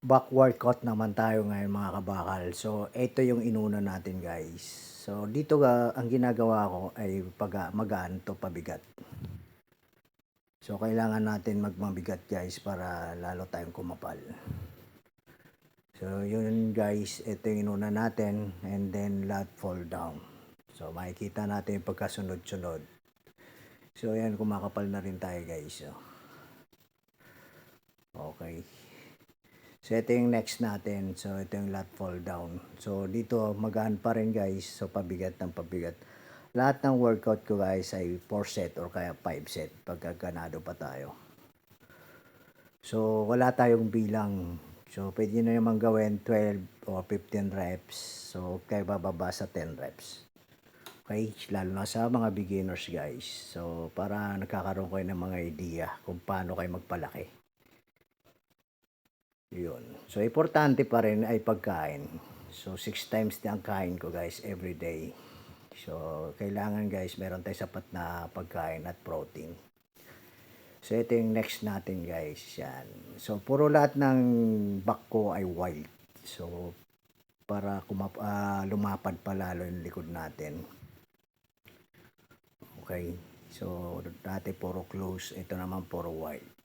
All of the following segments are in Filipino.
Back workout naman tayo ngayon mga kabakal. So, ito yung inuna natin guys. So, dito ang ginagawa ko ay magaan to pabigat. So, kailangan natin magmabigat guys para lalo tayong kumapal. So, yun guys, ito yung inuna natin and then lat fall down. So, makikita natin yung pagkasunod-sunod. So, ayan, kumakapal na rin tayo guys. So, okay. So, ito yung next natin. So, ito yung lat fall down. So, dito magaan pa rin guys. So, pabigat ng pabigat. Lahat ng workout ko guys ay 4 set or kaya 5 set pagka ganado pa tayo. So, wala tayong bilang. So, pwede na naman gawin 12 or 15 reps. So, kaya bababa sa 10 reps. Okay? Lalo na sa mga beginners guys. So, para nagkakaroon kayo ng mga idea kung paano kayo magpalaki. Yun. So, importante pa rin ay pagkain. So, 6 times na ang kain ko guys every day. So, kailangan guys meron tayong sapat na pagkain at protein. So, ito yung next natin guys. Yan. So, puro lahat ng back ko ay wild. So, para lumapad pa lalo yung likod natin. Okay. So, dati puro close. Ito naman puro wide.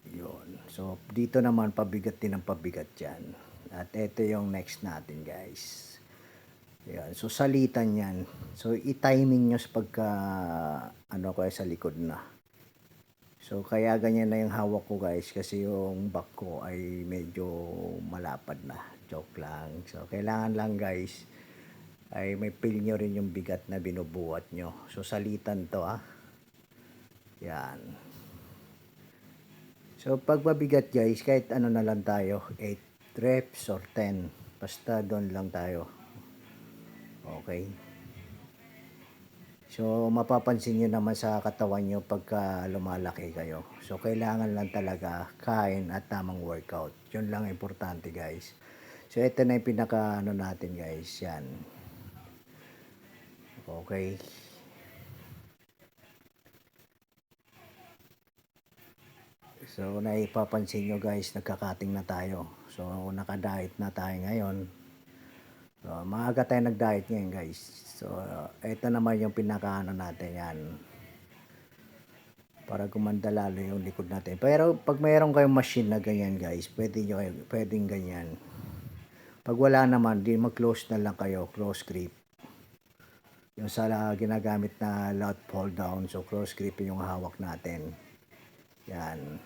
Yun. So, dito naman pabigat din ang pabigat yan. At ito yung next natin guys. Yan. So, salitan yan. So, i-timing nyo sa pagka, kaya sa likod na. So, kaya ganyan na yung hawak ko guys. Kasi yung back ko ay medyo malapad na. Joke lang. So, kailangan lang guys, ay may feel nyo rin yung bigat na binubuhat nyo. So, salitan to Yan. So, pagbabigat guys, kahit ano na lang tayo, 8 reps or 10. Basta doon lang tayo. Okay. So, mapapansin nyo naman sa katawan nyo pagka lumalaki kayo. So, kailangan lang talaga kain at tamang workout. Yun lang importante guys. So, ito na yung pinaka natin guys. Yan. Okay. So, naipapansin nyo guys, nagkakating na tayo. So, naka-diet na tayo ngayon. So, maaga tayo nag-diet ngayon guys. So, ito naman yung pinaka natin yan. Para gumanda lalo yung likod natin. Pero pag mayroon kayong machine na ganyan guys, pwedeng ganyan. Pag wala naman, di mag-close na lang kayo, close grip. Yung sa ginagamit na lat fall down, so close grip yung hawak natin. Yan.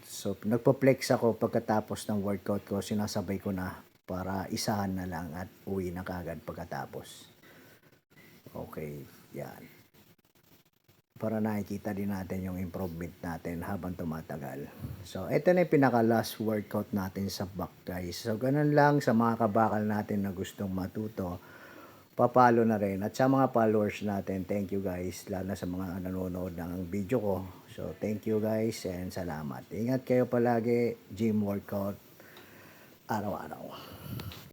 So, nagpo-flex ako pagkatapos ng workout ko, sinasabay ko na para isahan na lang at uwi na kagad pagkatapos. Okay, yan. Para nakikita din natin yung improvement natin habang tumatagal. So, ito na yung pinaka last workout natin sa back guys. So, ganun lang sa mga kabakal natin na gustong matuto. Papalo na rin. At sa mga followers natin, thank you guys. Lalo na sa mga nanonood ng video ko. So, thank you guys and salamat. Ingat kayo palagi. Gym workout araw-araw.